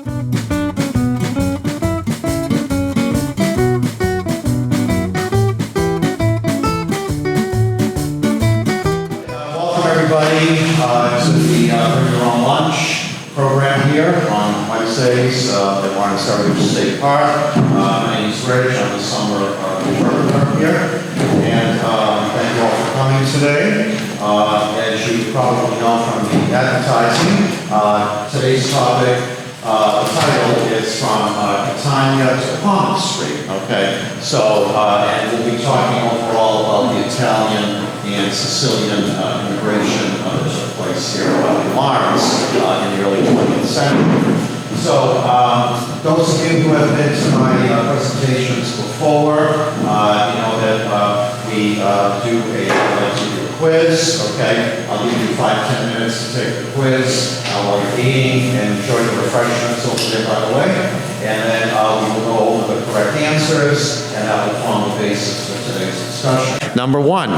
Welcome everybody to the Bring Your Own Lunch program here on Wednesdays at Lawrence Heritage State Park. My name is Rich. I'm the summer interpreter here. And thank you all for coming today. As you probably know from the advertising, today's topic, the title is from Catania to Common Street. Okay, so and we'll be talking overall about the Italian and Sicilian immigration that took place here in Lawrence in the early 20th century. So those of you who have been to my presentations before, you know that we do a quiz, okay? I'll give you 5-10 minutes to take the quiz while you're eating and enjoy the refreshments over there, by the way. And then we will go over the correct answers, and that will form the basis for today's discussion. Number one.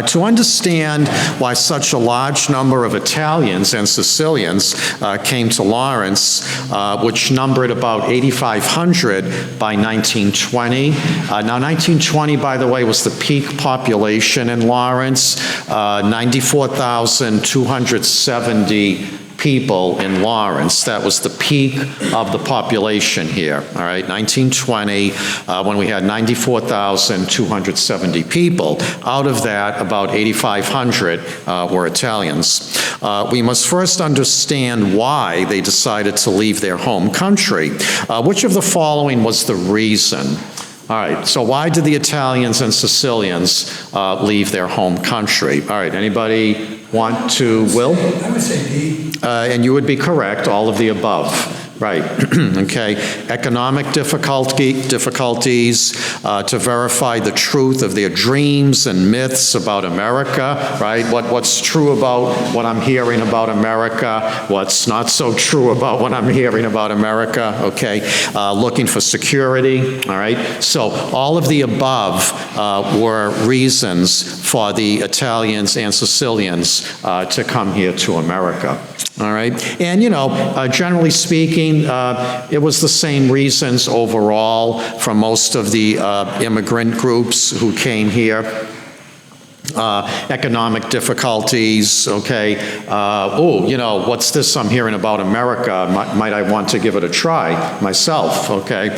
To understand why such a large number of Italians and Sicilians came to Lawrence, which numbered about 8,500 by 1920. Now, 1920, by the way, was the peak population in Lawrence, 94,270 people in Lawrence. That was the peak of the population here, all right, 1920, when we had 94,270 people. Out of that, about 8,500 were Italians. We must first understand why they decided to leave their home country. Which of the following was the reason? All right, so why did the Italians and Sicilians leave their home country? All right, anybody want to, Will? I would say D. And you would be correct, all of the above. Right, okay. Economic difficulties, to verify the truth of their dreams and myths about America, right? What's true about what I'm hearing about America, what's not so true about what I'm hearing about America, okay? Looking for security, all right? So all of the above were reasons for the Italians and Sicilians to come here to America. All right, and you know, generally speaking, it was the same reasons overall for most of the immigrant groups who came here. Economic difficulties, okay. Oh, you know, what's this I'm hearing about America? Might I want to give it a try myself, okay?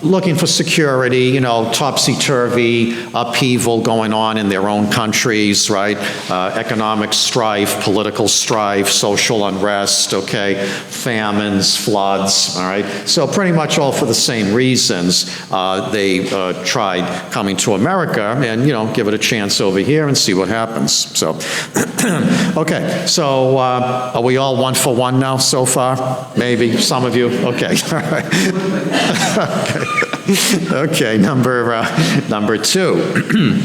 Looking for security, you know, topsy-turvy upheaval going on in their own countries, right? Economic strife, political strife, social unrest, okay? Famines, floods, all right? So pretty much all for the same reasons they tried coming to America and, you know, give it a chance over here and see what happens. So, okay, so are we all 1 for 1 now so far? Maybe, some of you? Okay, all right. Okay, number 2.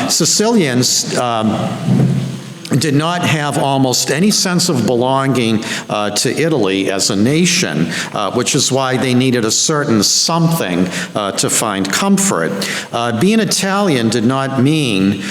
Sicilians did not have almost any sense of belonging to Italy as a nation, which is why they needed a certain something to find comfort. Being Italian did not mean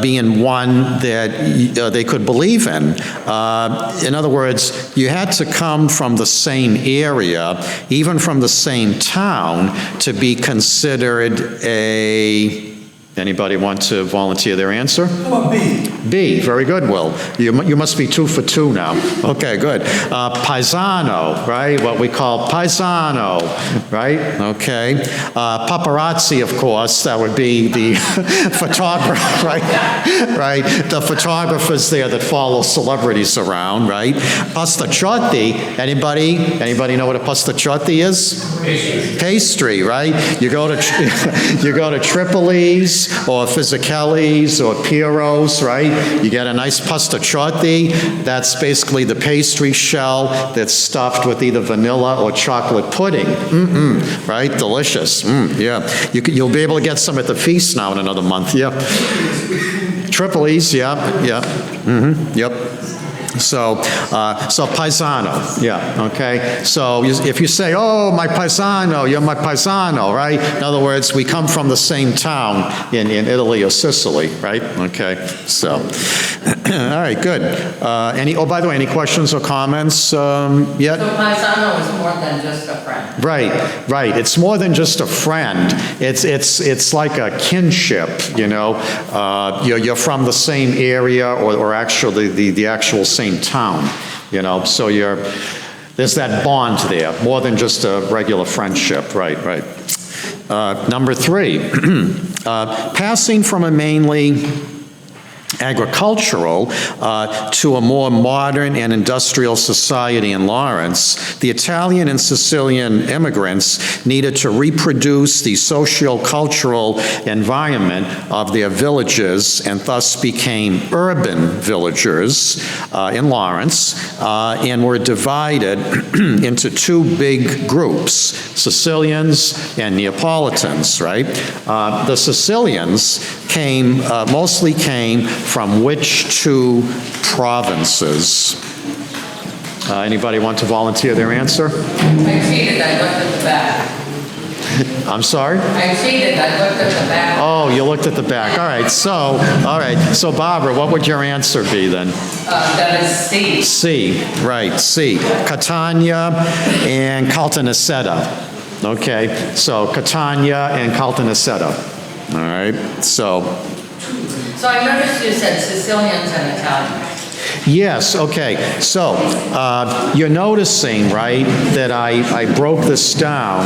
being one that they could believe in. In other words, you had to come from the same area, even from the same town, to be considered a... Anybody want to volunteer their answer? How about B? B, very good, Will. You must be 2 for 2 now. Okay, good. Paesano, right? What we call paesano, right? Okay. Paparazzi, of course, that would be the photographer, right? Right. The photographers there that follow celebrities around, right? Pastaciotti, anybody know what a pastaciotti is? Pastry, right? You go to Tripoli's, or Fisichella or Piero's, right? You get a nice pastaciotti. That's basically the pastry shell that's stuffed with either vanilla or chocolate pudding. Right? Delicious. Yeah. You'll be able to get some at the feast now in another month. Yeah. Tripoli's, yeah. Yep. So paisano, yeah, okay? So if you say, oh, my paisano, you're my paisano, right? In other words, we come from the same town in Italy or Sicily, right? Okay, so, all right, good. By the way, any questions or comments yet? So paisano is more than just a friend. Right. It's more than just a friend. It's like a kinship, you know? You're from the same area or actually the actual same town, you know? So there's that bond there, more than just a regular friendship, right. Number 3, passing from a mainly agricultural to a more modern and industrial society in Lawrence, the Italian and Sicilian immigrants needed to reproduce the socio-cultural environment of their villages and thus became urban villagers in Lawrence and were divided into 2 big groups, Sicilians and Neapolitans, right? The Sicilians mostly came from which 2 provinces? Anybody want to volunteer their answer? I cheated, I looked at the back. I'm sorry? I cheated, I looked at the back. Oh, you looked at the back. All right, so Barbara, what would your answer be then? That is C. C, right, C. Catania and Caltanissetta. Okay, so Catania and Caltanissetta. All right, So I noticed you said Sicilians and Italians. yes, okay. So you're noticing, right, that I broke this down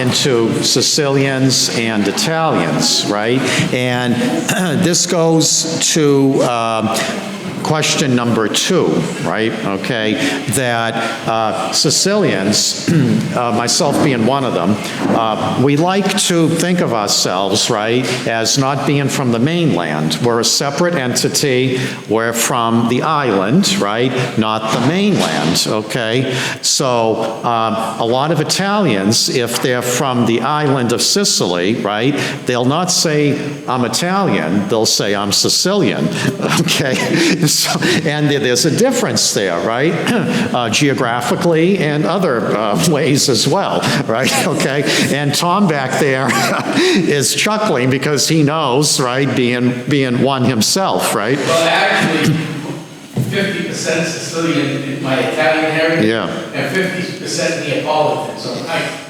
into Sicilians and Italians, right? And this goes to question number 2, right, okay, that Sicilians, myself being one of them, we like to think of ourselves, right, as not being from the mainland. We're a separate entity. We're from the island, right, not the mainland, okay? So a lot of Italians, if they're from the island of Sicily, right, they'll not say, I'm Italian, they'll say, I'm Sicilian, okay? And there's a difference there, right? Geographically and other ways as well, right? Okay? And Tom back there is chuckling because he knows, right, being one himself, right? Well, actually, 50% Sicilian in my Italian heritage, and 50% Neapolitan, so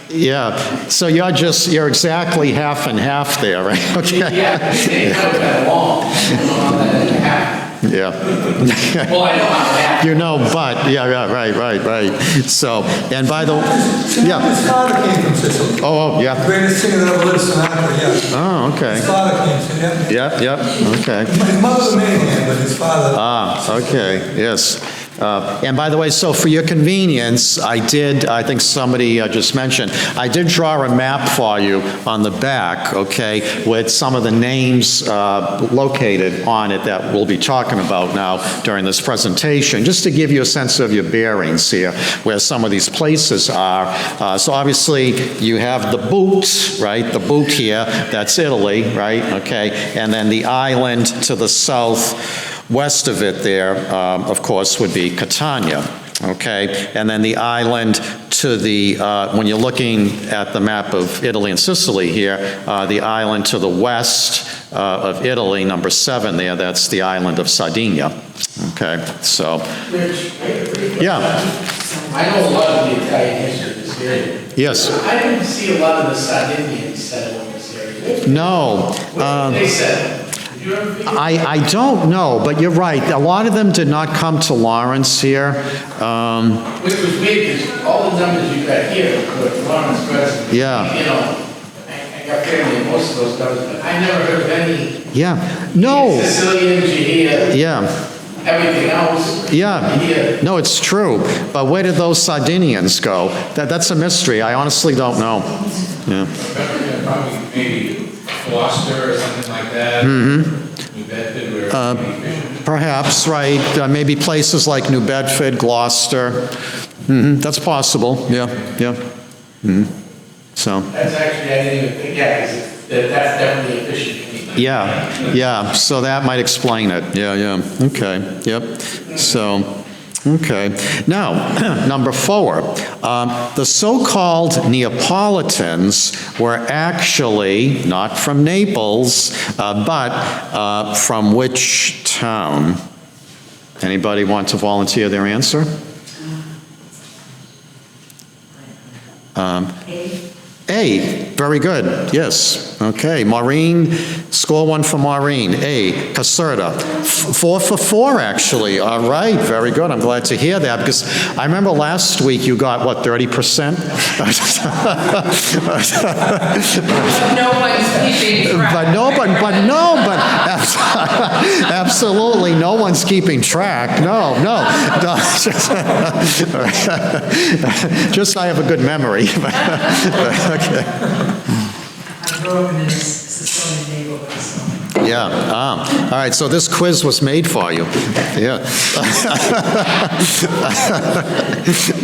yeah, so you're exactly half and half there, right? Okay. Yeah, they know that long. I don't know how that happened. Yeah. Well, I know how that. You know, but, yeah, right. So, and by the way, yeah. His father came from Sicily. Oh, yeah. Greatest singer that ever lived, Sinatra, yeah. Oh, okay. His father came from, Yep, okay. His mother's a mainland, but his father. Okay, yes. And by the way, so for your convenience, I think somebody just mentioned, I did draw a map for you on the back, okay, with some of the names located on it that we'll be talking about now during this presentation, just to give you a sense of your bearings here, where some of these places are. So obviously, you have the boot, right, the boot here, that's Italy, right, okay, and then the island to the south, west of it there, of course, would be Catania, okay? And then the island to the, when you're looking at the map of Italy and Sicily here, the island to the west of Italy, number 7 there, that's the island of Sardinia, okay? So, Rich, yeah. I know a lot of the Italian history of this area. Yes. I didn't see a lot of the Sardinians settle in this area. No. Where did they settle? I don't know, but you're right. A lot of them did not come to Lawrence here. Which was weird, because all the numbers you got here were Lawrence President. Yeah. You know, I got family in most of those numbers, but I never heard of any. Yeah. No. Sicilians, you hear. Yeah. Everything else. Yeah. You hear. No, it's true. But where did those Sardinians go? That's a mystery. I honestly don't know. Yeah. Probably maybe Gloucester or something like that. Mm-hmm. New Bedford, where Perhaps, right. Maybe places like New Bedford, Gloucester. Mm-hmm. That's possible. Yeah. Mm-hmm. So. That's actually, I didn't even think, yeah, because that's definitely efficient. Yeah, so that might explain it. Yeah, okay, yep. So, okay. Now, number 4, the so-called Neapolitans were actually not from Naples, but from which town? Anybody want to volunteer their answer? A, very good, yes. Okay, Maureen, score 1 for Maureen. A, Caserta. 4 for 4, actually. All right, very good. I'm glad to hear that, because I remember last week you got, what, 30%? No one's keeping track. But absolutely no one's keeping track. No. Just I have a good memory. Okay. I grew up in a Sicilian neighborhood, so. Yeah, all right, so this quiz was made for you. Yeah.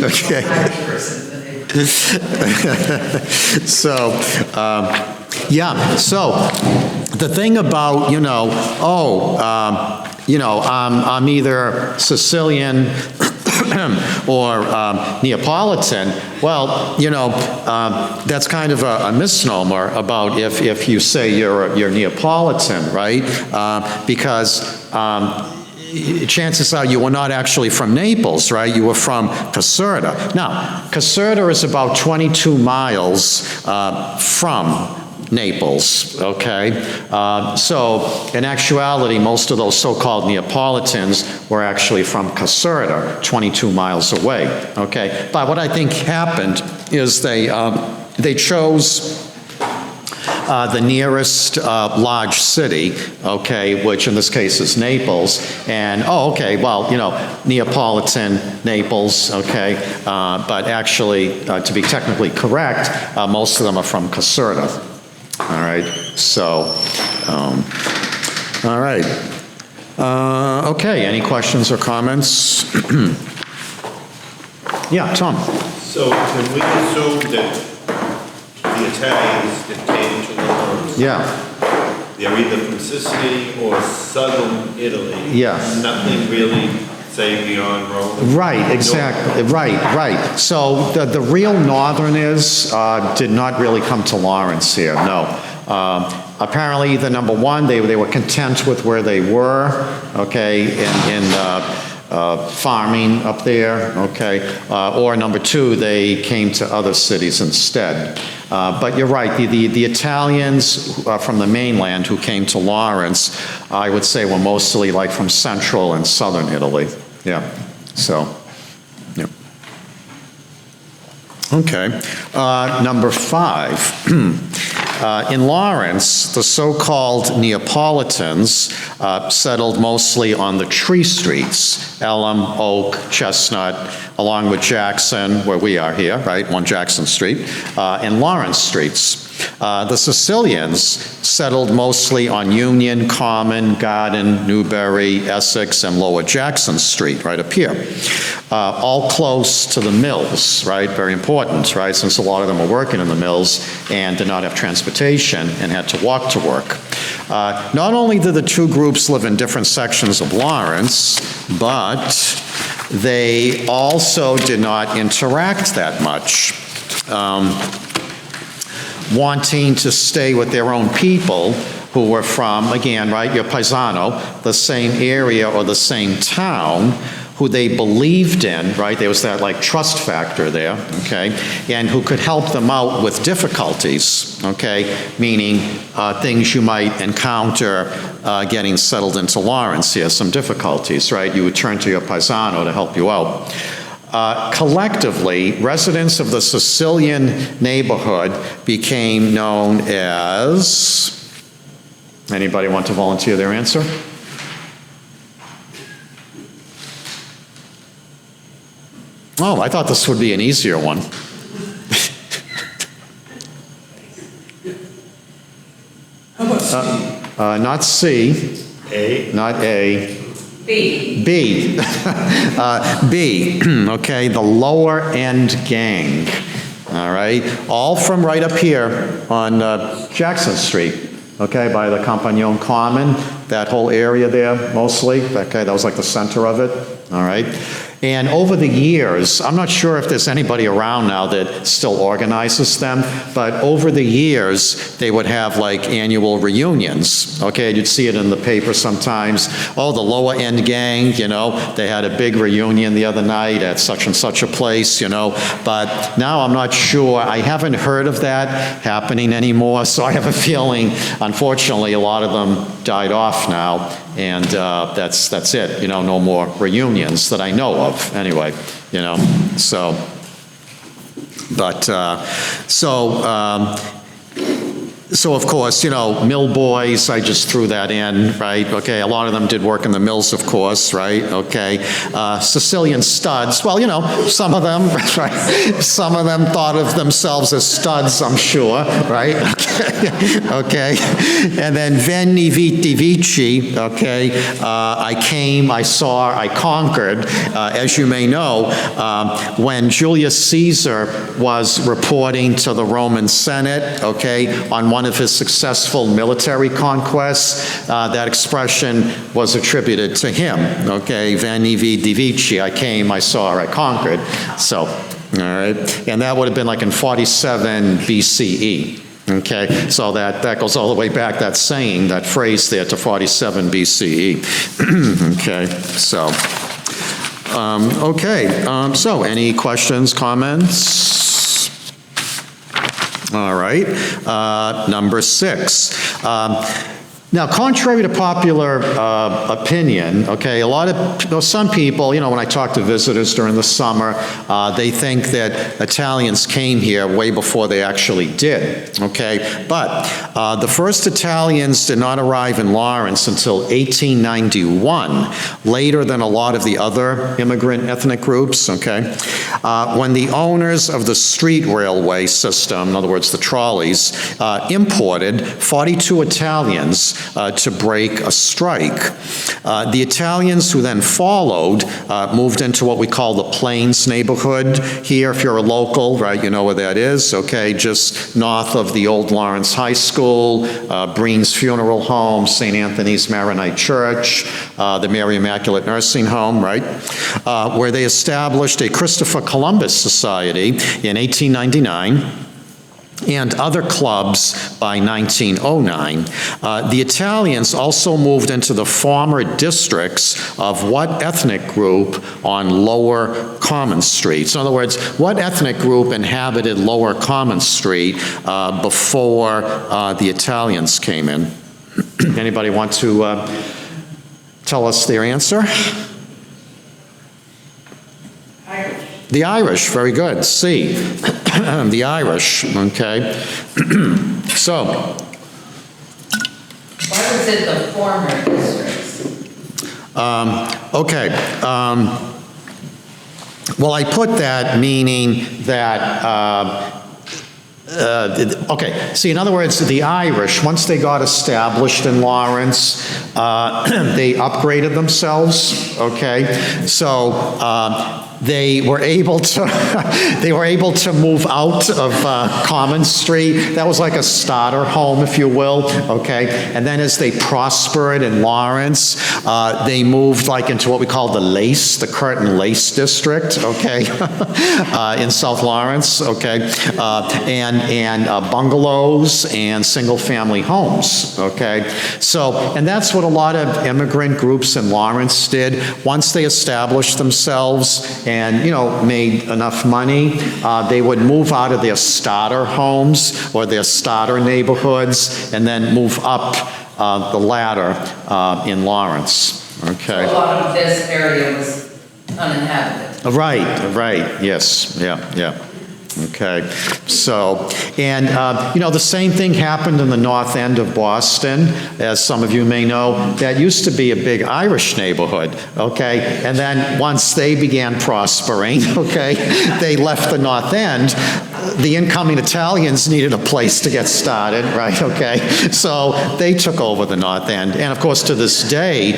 Okay. So, so the thing about, I'm either Sicilian or Neapolitan, well, that's kind of a misnomer about if you say you're Neapolitan, right? Because chances are you were not actually from Naples, right? You were from Caserta. Now, Caserta is about 22 miles from Naples, okay? So, in actuality, most of those so-called Neapolitans were actually from Caserta, 22 miles away, okay? But what I think happened is they chose the nearest large city, okay, which in this case is Naples, and, Neapolitan, Naples, okay, but actually, to be technically correct, most of them are from Caserta. All right, so, all right. Okay, any questions or comments? Yeah, Tom? So when we assume that the Italians that came to Lawrence, they're either from Sicily or southern Italy. Yeah. Nothing really, say, beyond Rome. Right, exactly, right. So the real northerners did not really come to Lawrence here, no. Apparently, either number 1, they were content with where they were, okay, in farming up there, okay, or number 2, they came to other cities instead. But you're right, the Italians from the mainland who came to Lawrence, I would say were mostly like from central and southern Italy, yeah, so, yeah. Okay, number 5. In Lawrence, the so-called Neapolitans settled mostly on the tree streets, Elm, Oak, Chestnut, along with Jackson, where we are here, right, 1 Jackson Street, and Lawrence Streets. The Sicilians settled mostly on Union, Common, Garden, Newbury, Essex, and Lower Jackson Street, right up here. All close to the mills, right? Very important, right? Since a lot of them were working in the mills and did not have transportation and had to walk to work. Not only did the 2 groups live in different sections of Lawrence, but they also did not interact that much. Wanting to stay with their own people who were from, again, right, your paesano, the same area or the same town, who they believed in, right? There was that like trust factor there, okay? And who could help them out with difficulties, okay? Meaning things you might encounter getting settled into Lawrence here, some difficulties, right? You would turn to your paesano to help you out. Collectively, residents of the Sicilian neighborhood became known as, anybody want to volunteer their answer? Oh, I thought this would be an easier one. How about C? Not C. A. Not A. B. B. B, okay, the lower end gang. all right? All from right up here on Jackson Street, okay, by the Compagnon Common, that whole area there mostly, okay, that was like the center of it, all right? And over the years, I'm not sure if there's anybody around now that still organizes them, but over the years, they would have like annual reunions, okay? You'd see it in the paper sometimes. Oh, the lower end gang, you know, they had a big reunion the other night at such and such a place, you know, but now I'm not sure. I haven't heard of that happening anymore, so I have a feeling, unfortunately, a lot of them died off now, and that's it, you know, no more reunions that I know of, anyway, you know, so, but, so of course, you know, mill boys, I just threw that in, right? Okay, a lot of them did work in the mills, of course, right? Okay, Sicilian studs, well, you know, some of them, right? Some of them thought of themselves as studs, I'm sure, right? Okay, and then Veni Vidi Vici, okay, I came, I saw, I conquered. As you may know, when Julius Caesar was reporting to the Roman Senate, okay, on one of his successful military conquests, that expression was attributed to him, okay, Veni Vidi Vici, I came, I saw, I conquered. So, all right, and that would have been like in 47 BCE. Okay, so that goes all the way back, that saying, that phrase there, to 47 BCE. Okay, so, so any questions, comments? All right, number 6. Now, contrary to popular opinion, okay, some people, you know, when I talk to visitors during the summer, they think that Italians came here way before they actually did, okay? But the first Italians did not arrive in Lawrence until 1891, later than a lot of the other immigrant ethnic groups, okay? When the owners of the street railway system, in other words, the trolleys, imported 42 Italians to break a strike. The Italians who then followed moved into what we call the Plains neighborhood here. If you're a local, right, you know where that is, okay, just north of the old Lawrence High School, Breen's Funeral Home, St. Anthony's Maronite Church, the Mary Immaculate Nursing Home, right, where they established a Christopher Columbus Society in 1899. And other clubs by 1909. The Italians also moved into the former districts of what ethnic group on Lower Common Street? So in other words, what ethnic group inhabited Lower Common Street before the Italians came in? Anybody want to tell us their answer? The Irish, very good. C, the Irish, okay. So. Why was it the former districts? Okay. Well, I put that meaning that, okay, see, in other words, the Irish, once they got established in Lawrence, they upgraded themselves, okay? So, they were able to move out of Common Street. That was like a starter home, if you will, okay? And then as they prospered in Lawrence, they moved like into what we call the Curtin Lace District, okay? In South Lawrence, okay? And bungalows and single-family homes, okay? So, and that's what a lot of immigrant groups in Lawrence did. Once they established themselves and, you know, made enough money, they would move out of their starter homes or their starter neighborhoods and then move up the ladder in Lawrence, okay? So a lot of this area was uninhabited. Right, yes, yeah. Okay, so, and, you know, the same thing happened in the north end of Boston, as some of you may know. That used to be a big Irish neighborhood, okay? And then once they began prospering, okay, they left the north end. the incoming Italians needed a place to get started, right, okay? So they took over the North End. And of course, to this day,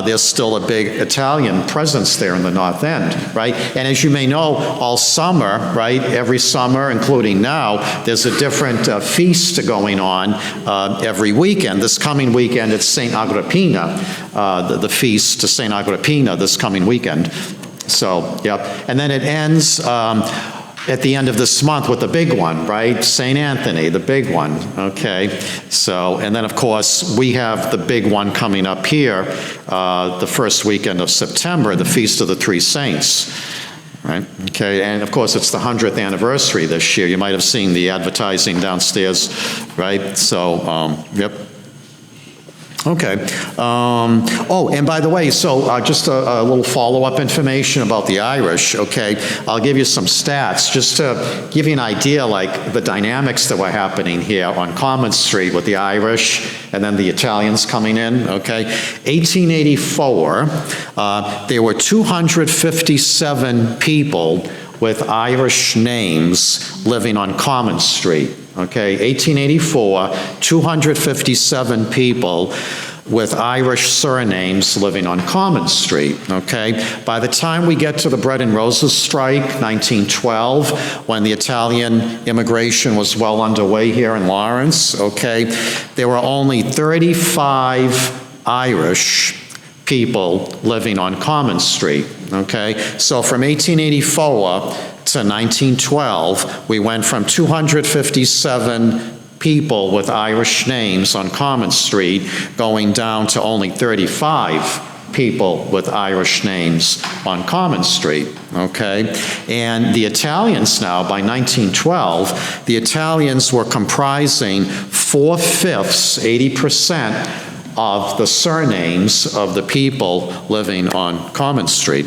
there's still a big Italian presence there in the North End, right? And as you may know, all summer, right, every summer, including now, there's a different feast going on every weekend. This coming weekend, it's St. Agrippina, the feast to St. Agrippina this coming weekend. So, yep. And then it ends at the end of this month with the big one, right? St. Anthony, the big one, okay? So, and then of course, we have the big one coming up here, the first weekend of September, the Feast of the Three Saints, right? Okay, and of course, it's the 100th anniversary this year. You might have seen the advertising downstairs, right? So, yep. Okay. Oh, and by the way, so just a little follow-up information about the Irish, okay? I'll give you some stats just to give you an idea, like the dynamics that were happening here on Common Street with the Irish and then the Italians coming in, okay? 1884, there were 257 people with Irish names living on Common Street. Okay, 1884, 257 people with Irish surnames living on Common Street, okay? By the time we get to the Bread and Roses strike, 1912, when the Italian immigration was well underway here in Lawrence, okay, there were only 35 Irish people living on Common Street, okay? So from 1884 to 1912, we went from 257 people with Irish names on Common Street going down to only 35 people with Irish names on Common Street, okay? And the Italians now, by 1912, the Italians were comprising 4/5, 80% of the surnames of the people living on Common Street,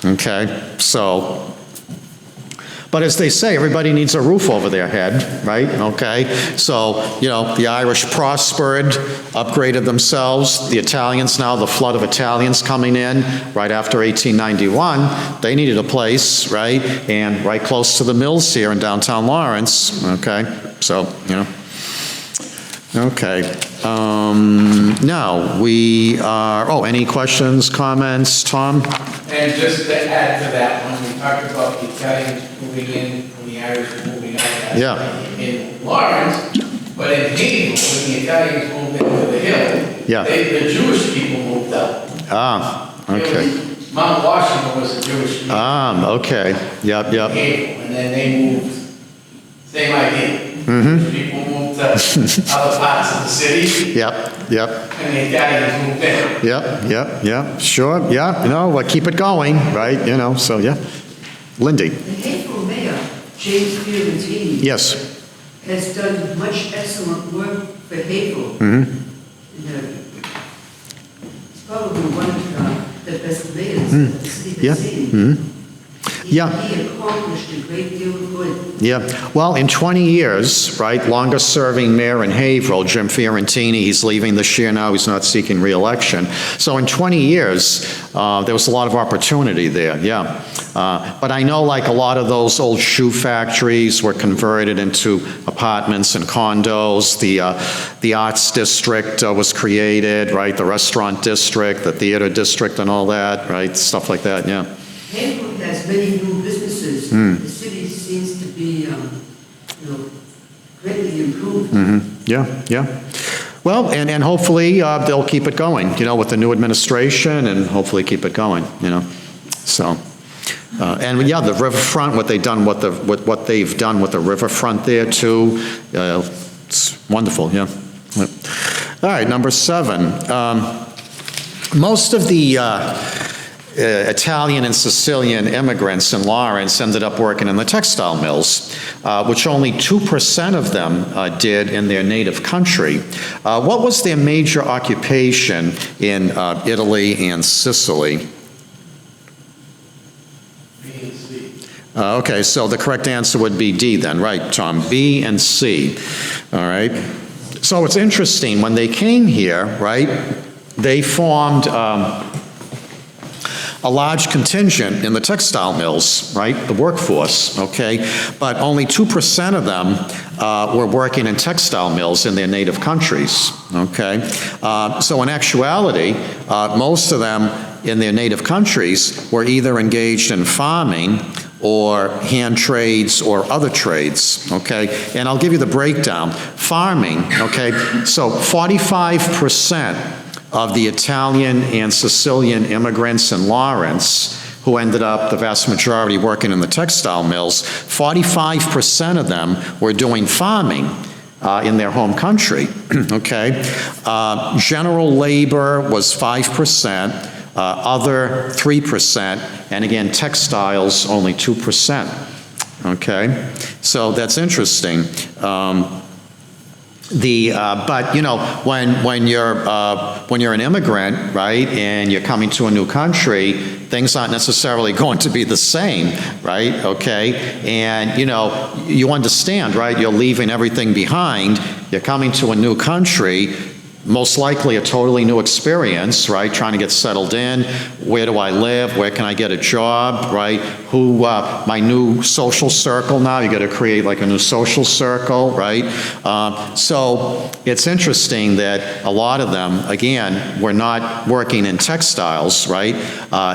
okay? So, but as they say, everybody needs a roof over their head, right? Okay? So, you know, the Irish prospered, upgraded themselves. The Italians now, the flood of Italians coming in right after 1891, they needed a place, right? And right close to the mills here in downtown Lawrence, okay? So, you know. Okay. Now, we are, any questions, comments? Tom? And just to add to that, when we talked about the Italians moving in and the Irish moving out, Yeah. in Lawrence, but in Haverhill, when the Italians moved into the hill, Yeah. the Jewish people moved up. Okay. Mount Washington was a Jewish people. Okay. Yep. And then they moved, same idea. Mm-hmm. People moved to other parts of the city. Yep. And the Italians moved in. Yep. Sure. Yeah. Well, keep it going, right? So yeah. Lindy. The Haverhill mayor, James Fiorentini, Yes. has done much excellent work for Haverhill. Mm-hmm. He's probably one of the best mayors that the city has seen. Mm-hmm. Yeah. He accomplished a great deal of good. Yeah, well, in 20 years, right, longest-serving mayor in Haverhill, Jim Fiorentini, he's leaving this year now, he's not seeking re-election. So in 20 years, there was a lot of opportunity there, yeah. But I know, like, a lot of those old shoe factories were converted into apartments and condos. The arts district was created, right, the restaurant district, the theater district and all that, right, stuff like that, yeah. Haverhill has many new businesses. The city seems to be, greatly improved. Yeah. Well, and hopefully they'll keep it going, with the new administration, and hopefully keep it going, So, and yeah, the riverfront, what they've done with the riverfront there too, it's wonderful, yeah. All right, number 7. Most of the Italian and Sicilian immigrants in Lawrence ended up working in the textile mills, which only 2% of them did in their native country. What was their major occupation in Italy and Sicily? B and C. Okay, so the correct answer would be D then, right, Tom? B and C. All right. So it's interesting, when they came here, right, they formed a large contingent in the textile mills, right, the workforce, okay? But only 2% of them were working in textile mills in their native countries, okay? So in actuality, most of them in their native countries were either engaged in farming or hand trades or other trades, okay? And I'll give you the breakdown. Farming, okay, so 45% of the Italian and Sicilian immigrants in Lawrence, who ended up, the vast majority, working in the textile mills, 45% of them were doing farming in their home country, okay? General labor was 5%, other 3%, and again, textiles only 2%, okay? So that's interesting. But you know, when you're an immigrant, right, and you're coming to a new country, things aren't necessarily going to be the same, right? Okay, and you know, you understand, right? You're leaving everything behind. You're coming to a new country. Most likely a totally new experience, right? Trying to get settled in. Where do I live? Where can I get a job, right? Who, my new social circle now, you got to create like a new social circle, right? So it's interesting that a lot of them, again, were not working in textiles, right,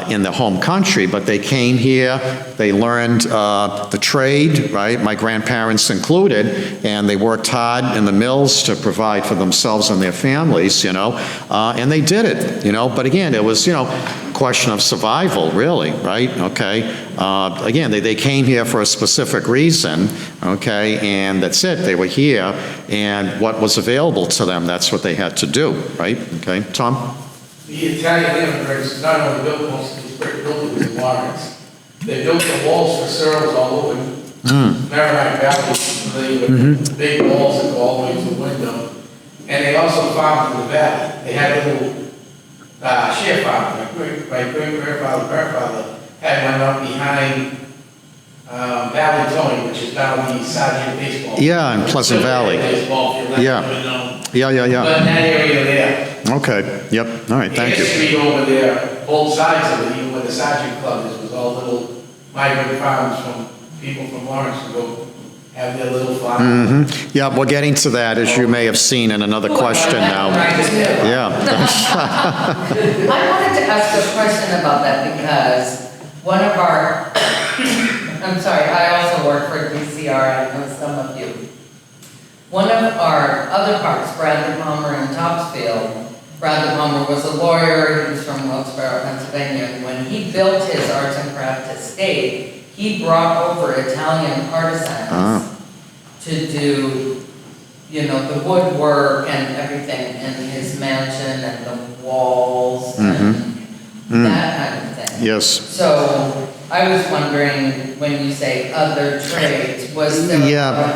in the home country, but they came here, they learned the trade, right, my grandparents included, and they worked hard in the mills to provide for themselves and their families, you know, and they did it, you know, but again, it was, you know, question of survival, really, right? Okay. Again, they came here for a specific reason, okay, and that's it. They were here, and what was available to them, that's what they had to do, right? Okay, Tom? The Italian immigrants not only built most of these brick buildings in Lawrence, they built the walls for Searles all over Maritime Valley, the big walls that go all the way to the window. And they also farmed in the valley. They had a little share farm. My great-grandfather had one up behind Valley Tony, which is now the Sergeant Baseball. Yeah, in Pleasant Valley. Baseball field, Yeah. But Yeah. in that area there. Okay, yep, all right, thank you. The street over there, both sides of it, even where the Sergeant Club is, was all little migrant farms from people from Lawrence to go have their little farm. Yeah, we're getting to that, as you may have seen in another question now. Yeah. I wanted to ask a question about that because one of our, I'm sorry, I also work for DCR, I know some of you. One of our other parks, Bradley Palmer in Topsfield, Bradley Palmer was a lawyer, he was from Wilkes-Barre, Pennsylvania, and when he built his arts and craft estate, he brought over Italian artisans to do, you know, the woodwork and everything in his mansion and the walls and that kind of thing. Yes. So I was wondering, when you say other trades, was there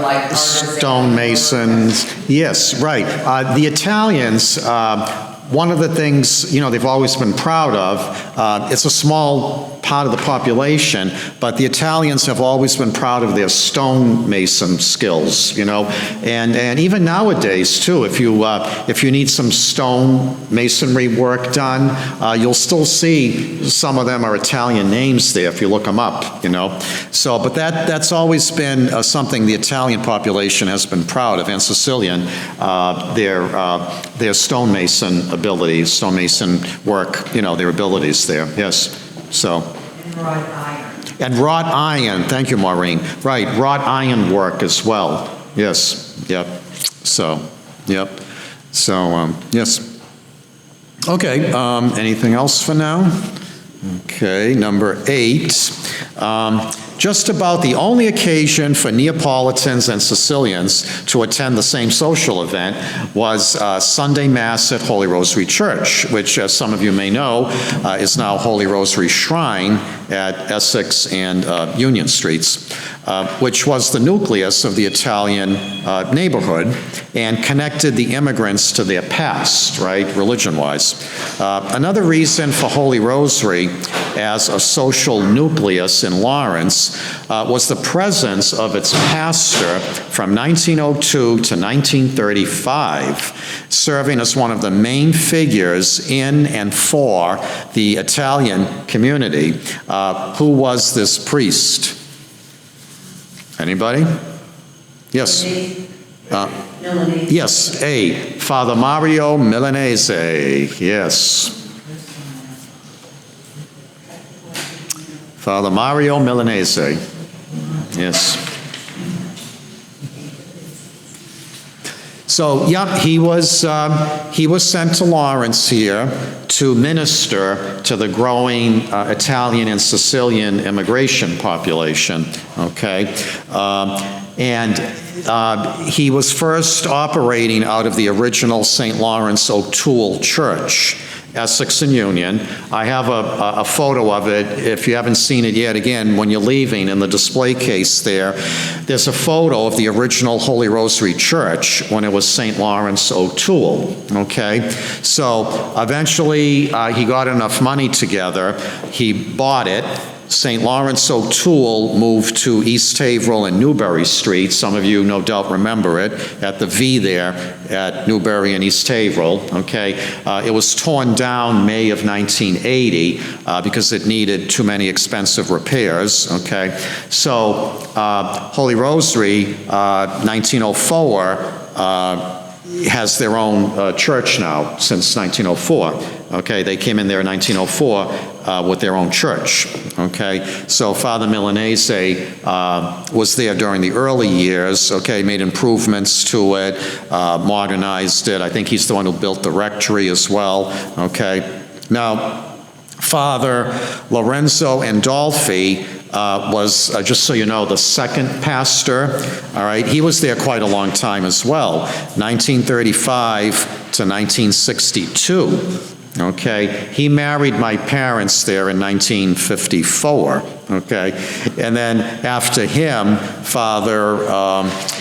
like artisans? Stonemasons, yes, right. The Italians, one of the things, you know, they've always been proud of, it's a small part of the population, but the Italians have always been proud of their stonemason skills, you know, and even nowadays too, if you need some stone masonry work done, you'll still see some of them are Italian names there if you look them up, you know. So, but that's always been something the Italian population has been proud of, and Sicilian, their stonemason abilities, stonemason work, you know, their abilities there, yes. So. And wrought iron. And wrought iron, thank you, Maureen. Right, wrought iron work as well. Yes, yep. So, yep. So, yes. Okay, anything else for now? Okay, number 8. Just about the only occasion for Neapolitans and Sicilians to attend the same social event was Sunday Mass at Holy Rosary Church, which, as some of you may know, is now Holy Rosary Shrine at Essex and Union Streets. which was the nucleus of the Italian neighborhood and connected the immigrants to their past, right, religion-wise. Another reason for Holy Rosary as a social nucleus in Lawrence was the presence of its pastor from 1902 to 1935, serving as one of the main figures in and for the Italian community. Who was this priest? Anybody? Yes. Milanese. Yes, A, Father Mario Milanese, yes. Father Mario Milanese, yes. So, yeah, he was sent to Lawrence here to minister to the growing Italian and Sicilian immigration population, okay? And he was first operating out of the original St. Lawrence O'Toole Church, Essex and Union. I have a photo of it. If you haven't seen it yet, again, when you're leaving in the display case there's a photo of the original Holy Rosary Church when it was St. Lawrence O'Toole, okay? So eventually he got enough money together, he bought it. St. Lawrence O'Toole moved to East Haverhill and Newbury Street. Some of you no doubt remember it, at the V there at Newbury and East Haverhill, okay? It was torn down May of 1980 because it needed too many expensive repairs, okay? So Holy Rosary, 1904, has their own church now since 1904. Okay, they came in there in 1904 with their own church. Okay, so Father Milanese was there during the early years. Okay, made improvements to it, modernized it. I think he's the one who built the rectory as well. Okay, now Father Lorenzo Andolfi was, just so you know, the second pastor, all right? He was there quite a long time as well, 1935 to 1962, okay? He married my parents there in 1954, okay? And then after him, Father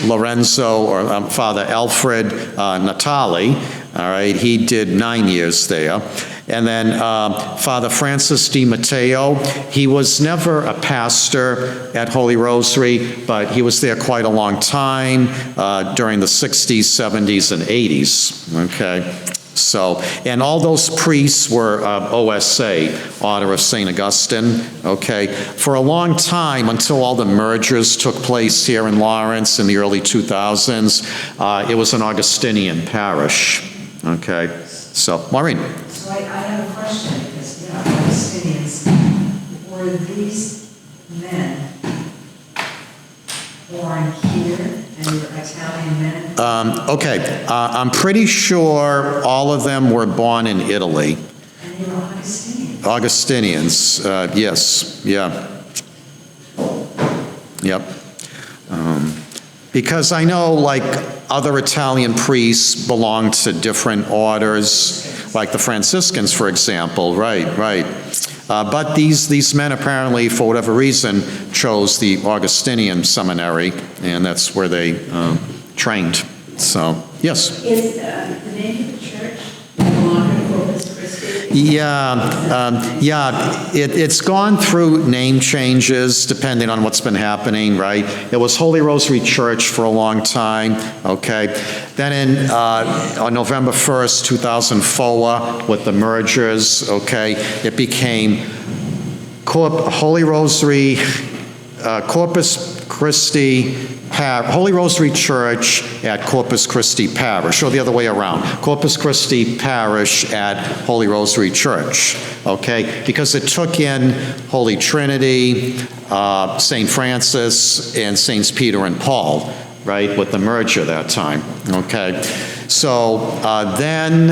Lorenzo, or Father Alfred Natali, all right, he did 9 years there. And then Father Francis Di Matteo, he was never a pastor at Holy Rosary, but he was there quite a long time during the 60s, 70s, and 80s, okay? So, and all those priests were OSA, Order of St. Augustine, okay? For a long time, until all the mergers took place here in Lawrence in the early 2000s, it was an Augustinian parish, okay? So, Maureen. So I have a question, because, Palestinians, were these men born here, and they were Italian men? Okay, I'm pretty sure all of them were born in Italy. And they were Augustinians? Augustinians, yes, yeah. Yep. Because I know, like, other Italian priests belonged to different orders, like the Franciscans, for example, right. But these men apparently, for whatever reason, chose the Augustinian seminary, and that's where they trained. So, yes? Is the name of the church no longer Corpus Christi? It's gone through name changes depending on what's been happening, right? It was Holy Rosary Church for a long time, okay? Then on November 1st, 2004, with the mergers, okay, it became Holy Rosary, Corpus Christi, Holy Rosary Church at Corpus Christi Parish, or the other way around, Corpus Christi Parish at Holy Rosary Church, okay? Because it took in Holy Trinity, St. Francis, and Saints Peter and Paul, right, with the merger that time, okay? So then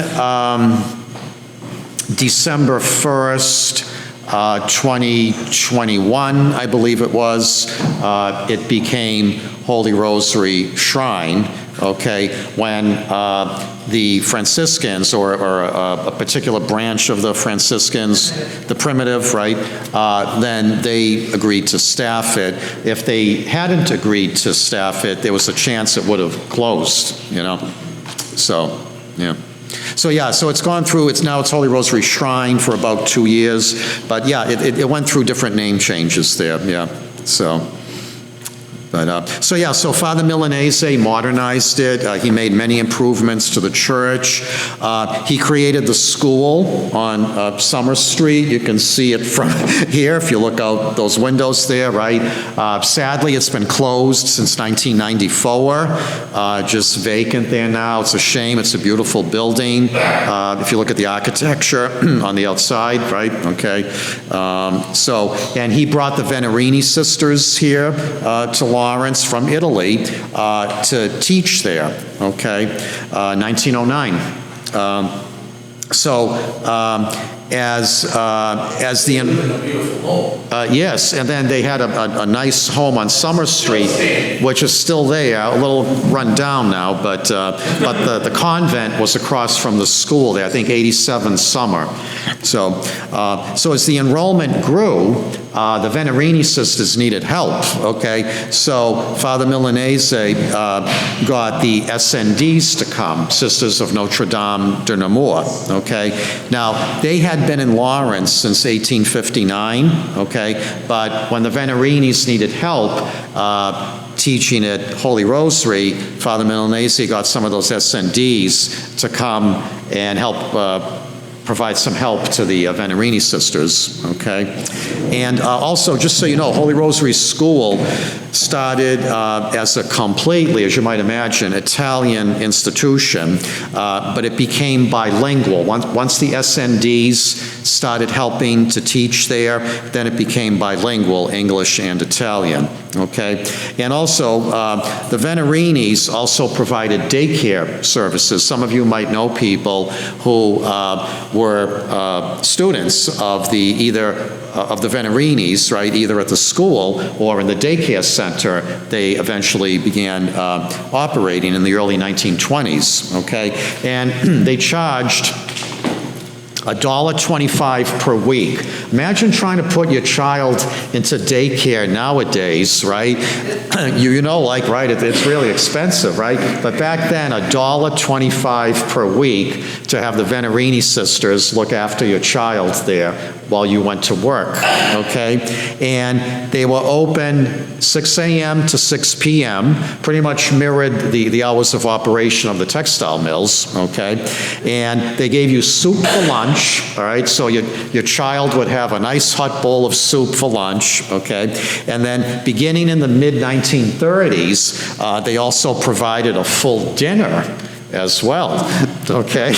December 1st, 2021, I believe it was, it became Holy Rosary Shrine, okay, when the Franciscans, or a particular branch of the Franciscans, the primitive, right, then they agreed to staff it. If they hadn't agreed to staff it, there was a chance it would have closed, you know? So, yeah. So, yeah, so it's gone through, it's Holy Rosary Shrine for about 2 years, but yeah, it went through different name changes there, yeah, so. But, so Father Milanese modernized it. He made many improvements to the church. He created the school on Summer Street. You can see it from here if you look out those windows there, right? Sadly, it's been closed since 1994, just vacant there now. It's a shame. It's a beautiful building. If you look at the architecture on the outside, right? Okay. And he brought the Venerini sisters here to Lawrence from Italy to teach there, okay, 1909. As the... They live in a beautiful home. Yes, and then they had a nice home on Summer Street, which is still there, a little run down now, but the convent was across from the school there, I think 87 Summer. So as the enrollment grew, the Venerini sisters needed help, okay? So Father Milanese got the SNDs to come, Sisters of Notre Dame de Namur, okay? Now, they had been in Lawrence since 1859, okay? But when the Venerinis needed help teaching at Holy Rosary, Father Milanese got some of those SNDs to come and help provide some help to the Venerini sisters, okay? And also, just so you know, Holy Rosary School started as a completely, as you might imagine, Italian institution, but it became bilingual. Once the SNDs started helping to teach there, then it became bilingual, English and Italian, okay? And also, the Venerinis also provided daycare services. Some of you might know people who were students of the Venerinis, right, either at the school or in the daycare center. They eventually began operating in the early 1920s, okay? And they charged $1.25 per week. Imagine trying to put your child into daycare nowadays, right? You know, like, right, it's really expensive, right? But back then, $1.25 per week to have the Venerini sisters look after your child there while you went to work, okay? And they were open 6 a.m. to 6 p.m., pretty much mirrored the hours of operation of the textile mills, okay? And they gave you soup for lunch, all right? So your child would have a nice hot bowl of soup for lunch, okay? And then beginning in the mid-1930s, they also provided a full dinner as well, okay?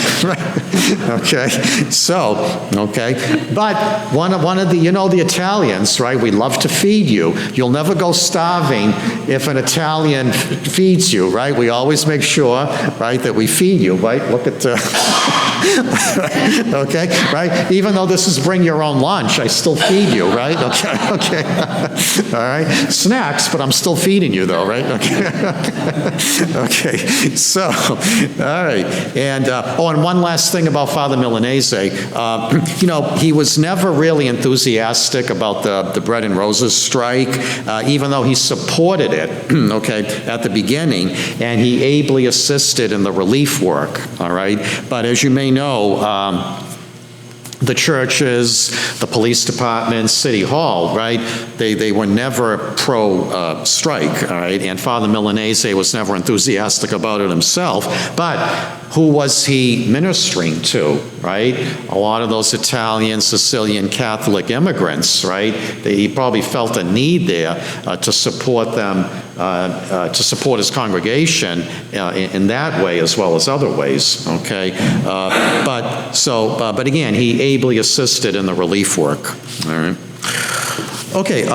Okay, so, okay. But one of the, you know, the Italians, right, we love to feed you. You'll never go starving if an Italian feeds you, right? We always make sure, right, that we feed you, right? Look at the... okay, right? Even though this is bring your own lunch, I still feed you, right? Okay, okay. All right. Snacks, but I'm still feeding you though, right? Okay. Okay, so, all right. And, and one last thing about Father Milanese. You know, he was never really enthusiastic about the Bread and Roses strike, even though he supported it, okay, at the beginning, and he ably assisted in the relief work, all right? But as you may know, the churches, the police department, City Hall, right, they were never pro-strike, all right, and Father Milanese was never enthusiastic about it himself, but who was he ministering to, right? A lot of those Italian, Sicilian Catholic immigrants, right? He probably felt a need there to support them, to support his congregation in that way as well as other ways, okay? But again, he ably assisted in the relief work, all right? Okay,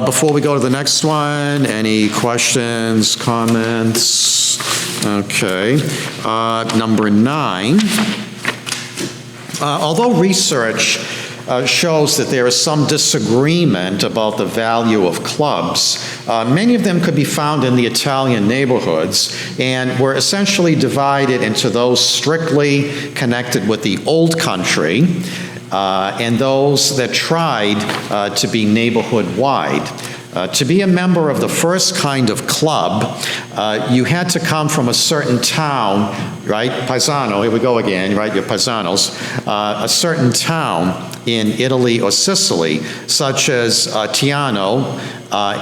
before we go to the next one, any questions, comments? Okay, number 9. Although research shows that there is some disagreement about the value of clubs. Many of them could be found in the Italian neighborhoods and were essentially divided into those strictly connected with the old country and those that tried to be neighborhood-wide. To be a member of the first kind of club, you had to come from a certain town, right? Paesano, here we go again, right? You're Paesanos. A certain town in Italy or Sicily, such as Tiano,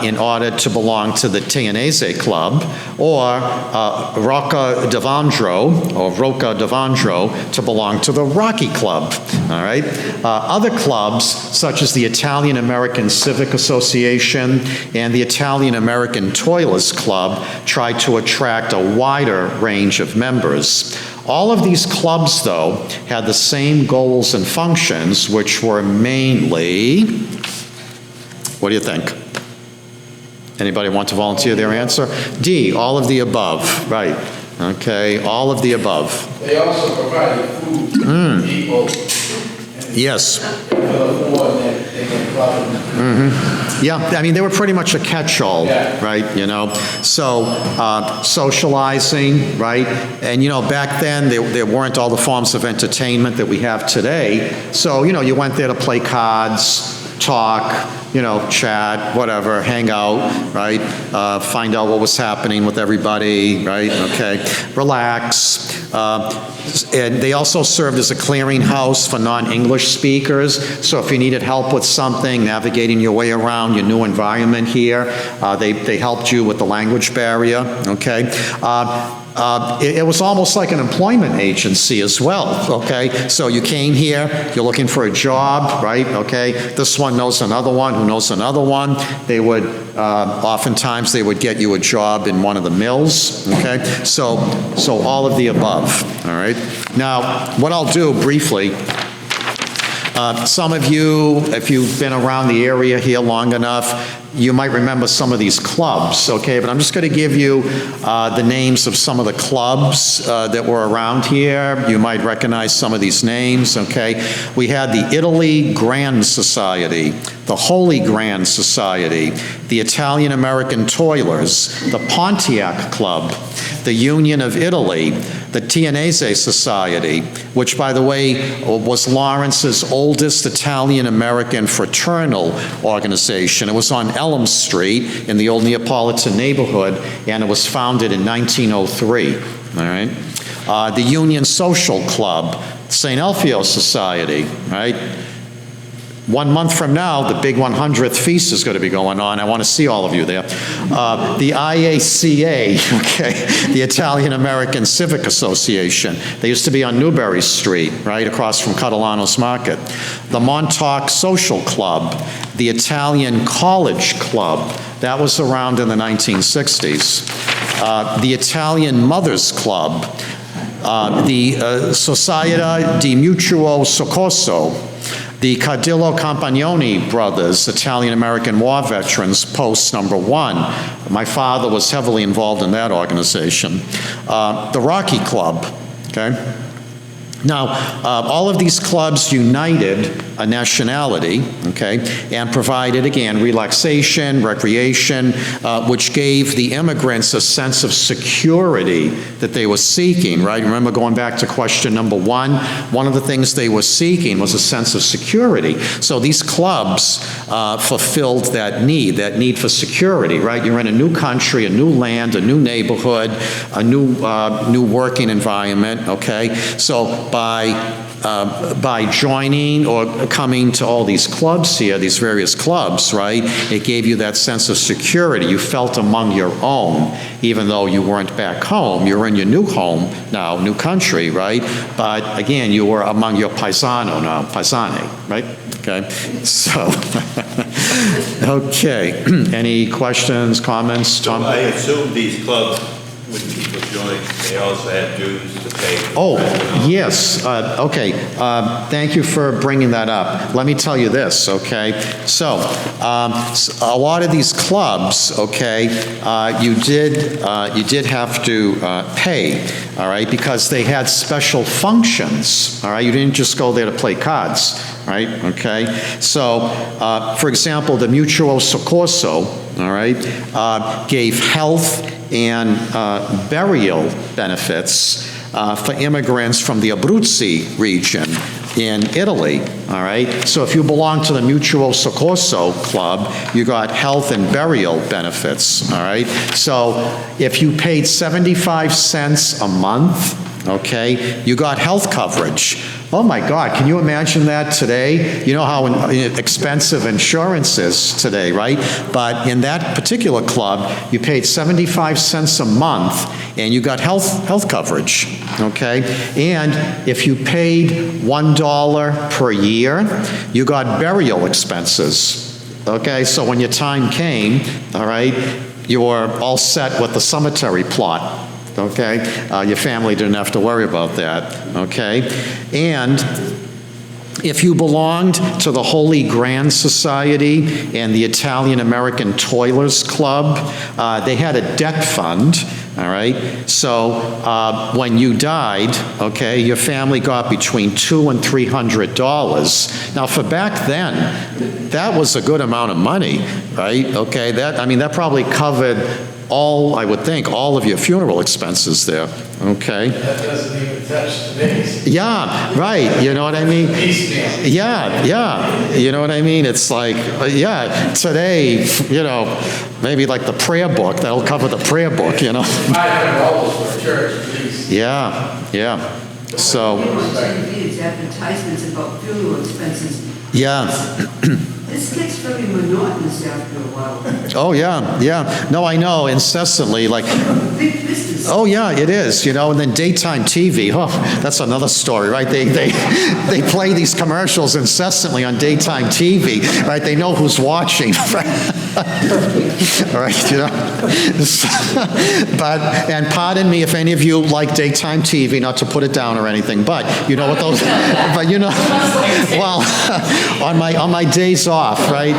in order to belong to the Tianese Club, or Rocca d'Avandro to belong to the Rocky Club, all right? Other clubs, such as the Italian American Civic Association and the Italian American Toilers Club, tried to attract a wider range of members. All of these clubs, though, had the same goals and functions, which were mainly, what do you think? Anybody want to volunteer their answer? D, all of the above, right. Okay, all of the above. They also provided food to people. Yes. For the poor, and they get clubbed. Yeah, I mean, they were pretty much a catch-all, Yeah. right, you know? So, socializing, right? And, you know, back then, there weren't all the forms of entertainment that we have today. So, you know, you went there to play cards, talk, you know, chat, whatever, hang out, right? Find out what was happening with everybody, right? Okay, relax. And they also served as a clearinghouse for non-English speakers. So if you needed help with something, navigating your way around your new environment here, they helped you with the language barrier, okay? It was almost like an employment agency as well, okay? So you came here, you're looking for a job, right? Okay, this one knows another one who knows another one. They would, oftentimes they would get you a job in one of the mills, okay? So all of the above, all right? Now, what I'll do briefly, some of you, if you've been around the area here long enough, you might remember some of these clubs, okay? But I'm just going to give you the names of some of the clubs that were around here. You might recognize some of these names, okay? We had the Italy Grand Society, the Holy Grand Society, the Italian American Toilers, the Pontiac Club, the Union of Italy, the Tianese Society, which, by the way, was Lawrence's oldest Italian-American fraternal organization. It was on Elm Street in the old Neapolitan neighborhood, and it was founded in 1903, all right? The Union Social Club, St. Elfio Society, right? 1 month from now, the big 100th feast is going to be going on. I want to see all of you there. The IACA, okay, the Italian American Civic Association. They used to be on Newbury Street, right, across from Catalano's Market. The Montauk Social Club, the Italian College Club. That was around in the 1960s. The Italian Mothers Club. The Società di Mutuo Soccorso. The Cardillo Campagnoni brothers, Italian-American war veterans, Post Number 1. My father was heavily involved in that organization. The Rocky Club, okay? Now, all of these clubs united a nationality, okay, and provided, again, relaxation, recreation, which gave the immigrants a sense of security that they were seeking, right? Remember going back to question number 1? One of the things they were seeking was a sense of security. So these clubs fulfilled that need for security, right? You're in a new country, a new land, a new neighborhood, a new working environment, okay? So by joining or coming to all these clubs here, these various clubs, right, it gave you that sense of security. You felt among your own, even though you weren't back home. You're in your new home now, new country, right? But again, you were among your paesano now, paesane, right? Okay, so, okay. Any questions, comments, So Tom? I assume these clubs would joined, they also had dues to pay. Oh, yes, okay. Thank you for bringing that up. Let me tell you this, okay? So, a lot of these clubs, okay, you did have to pay, all right, because they had special functions, all right? You didn't just go there to play cards, right, okay? So, for example, the Mutuo Soccorso, all right, gave health and burial benefits for immigrants from the Abruzzi region in Italy, all right? So if you belong to the Mutuo Soccorso Club, you got health and burial benefits, all right? So if you paid 75 cents a month, okay, you got health coverage. Oh my God, can you imagine that today? You know how expensive insurance is today, right? But in that particular club, you paid 75 cents a month and you got health coverage, okay? And if you paid $1 per year, you got burial expenses, okay? So when your time came, all right, you were all set with the cemetery plot. Okay? Your family didn't have to worry about that, okay? And if you belonged to the Holy Grand Society and the Italian American Toilers Club, they had a debt fund, all right? So when you died, okay, your family got between $200 and $300. Now, for back then, that was a good amount of money, right? Okay, that probably covered I would think, all of your funeral expenses there, okay? That doesn't even touch today's. Yeah, right, you know what I mean? Piecemeal. Yeah, you know what I mean? It's like, yeah, today, you know, maybe like the prayer book, that'll cover the prayer book, you know? $500 for a church, at least. Yeah, so, On TV, it's advertisements about funeral expenses. yeah. This gets very monotonous after a while. Oh, yeah. No, I know, incessantly, like, Big business. oh, yeah, it is, you know, and then daytime TV, oh, that's another story, right? They play these commercials incessantly on daytime TV, right? They know who's watching, right? All right, you know? And pardon me if any of you like daytime TV, not to put it down or anything, but you know what those, but you know, well, on my days off, right,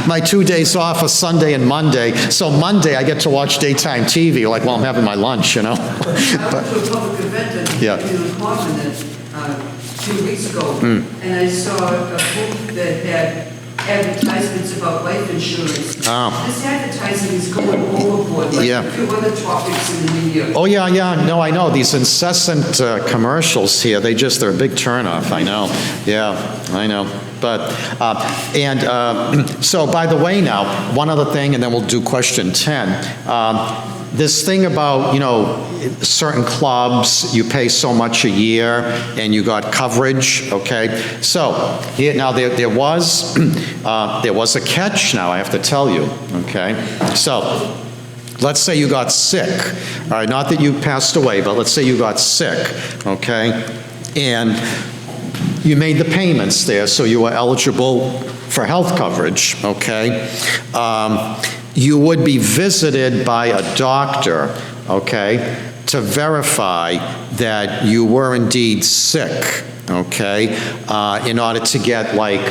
my 2 days off are Sunday and Monday, so Monday I get to watch daytime TV, like while I'm having my lunch, you know? I went to a public event Yeah. in the Common a few weeks ago, and I saw a book that had advertisements about life insurance. Oh. This advertising is going overboard, like Yeah. a few other topics in the media. Oh, yeah, no, I know, these incessant commercials here, they're a big turnoff, I know, yeah, I know. But, so by the way now, one other thing, and then we'll do question 10. This thing about, you know, certain clubs, you pay so much a year and you got coverage, okay? So, now there was a catch now, I have to tell you, okay? So, let's say you got sick, all right, not that you passed away, but let's say you got sick, okay? And you made the payments there, so you were eligible for health coverage, okay? You would be visited by a doctor, okay, to verify that you were indeed sick, okay, in order to get like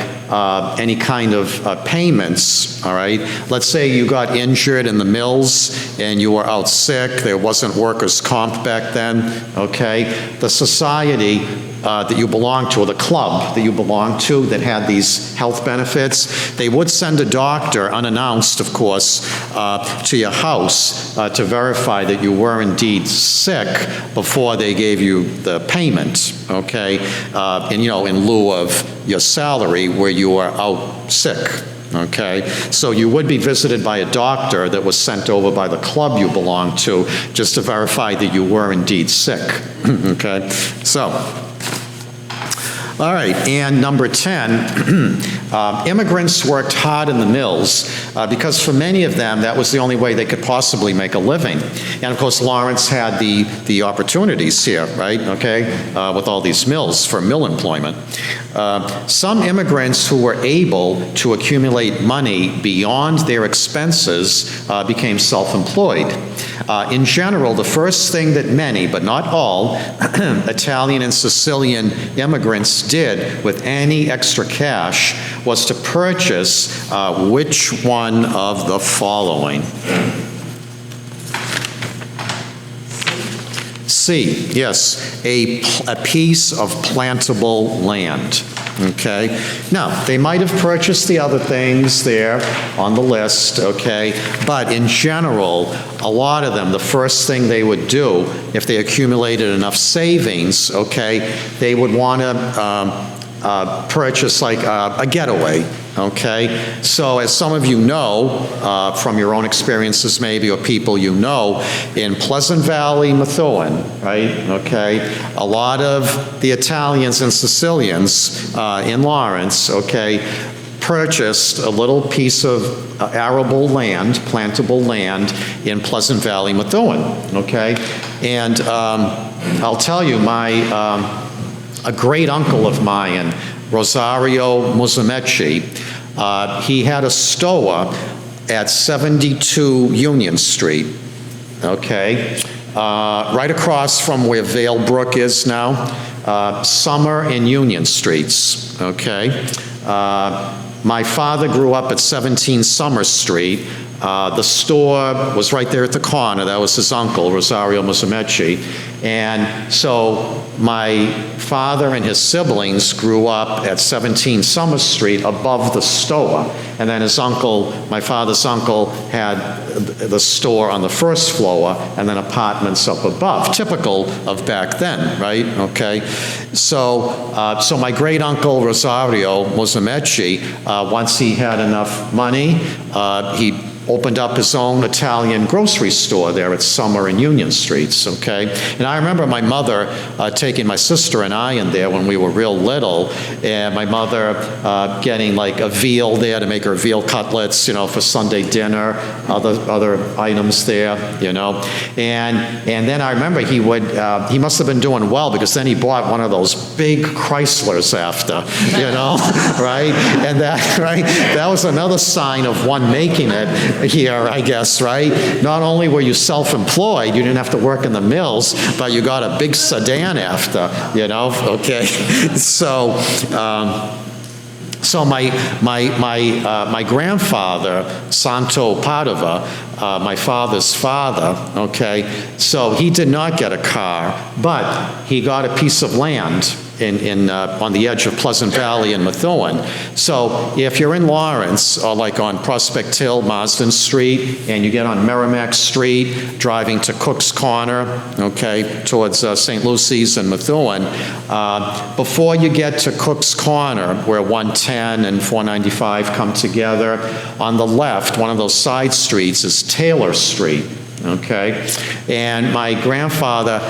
any kind of payments, all right? Let's say you got injured in the mills and you were out sick, there wasn't workers' comp back then, okay? The society that you belong to, or the club that you belong to that had these health benefits, they would send a doctor, unannounced of course, to your house to verify that you were indeed sick before they gave you the payment, okay? And you know, in lieu of your salary where you were out sick. Okay, so you would be visited by a doctor that was sent over by the club you belong to just to verify that you were indeed sick. Okay, so, all right, and number 10, immigrants worked hard in the mills because for many of them, that was the only way they could possibly make a living. And of course, Lawrence had the opportunities here, right, okay, with all these mills for mill employment. Some immigrants who were able to accumulate money beyond their expenses became self-employed. In general, the first thing that many, but not all, Italian and Sicilian immigrants did with any extra cash was to purchase which one of the following? C, yes, a piece of plantable land, okay? Now, they might have purchased the other things there on the list, okay? But in general, a lot of them, the first thing they would do, if they accumulated enough savings, okay, they would want to purchase like a getaway, okay? So as some of you know, from your own experiences maybe, or people you know, in Pleasant Valley, Methuen, right, okay, a lot of the Italians and Sicilians in Lawrence, okay, purchased a little piece of arable land, plantable land in Pleasant Valley, Methuen, okay? And I'll tell you, a great uncle of mine, Rosario Musumeci, he had a store at 72 Union Street, okay? Right across from where Vale Brook is now, Summer and Union Streets, okay? My father grew up at 17 Summer Street. The store was right there at the corner. That was his uncle, Rosario Musumeci. And so my father and his siblings grew up at 17 Summer Street above the store. And then his uncle, my father's uncle, had the store on the first floor and then apartments up above, typical of back then, right? Okay. So, so my great uncle, Rosario Musumeci, once he had enough money, he opened up his own Italian grocery store there at Summer and Union Streets, okay? And I remember my mother taking my sister and I in there when we were real little, and my mother getting like a veal there to make her veal cutlets, you know, for Sunday dinner, other items there, you know? And then I remember he must have been doing well because then he bought one of those big Chryslers after, you know, right? And that, right, that was another sign of one making it here, I guess, right? Not only were you self-employed, you didn't have to work in the mills, but you got a big sedan after, you know, okay? So, so my grandfather, Santo Padova, my father's father, okay, so he did not get a car, but he got a piece of land on the edge of Pleasant Valley and Methuen. So if you're in Lawrence, or like on Prospect Hill, Marsden Street, and you get on Merrimack Street, driving to Cook's Corner, okay, towards St. Lucy's and Methuen, before you get to Cook's Corner, where 110 and 495 come together, on the left, one of those side streets is Taylor Street. Okay, and my grandfather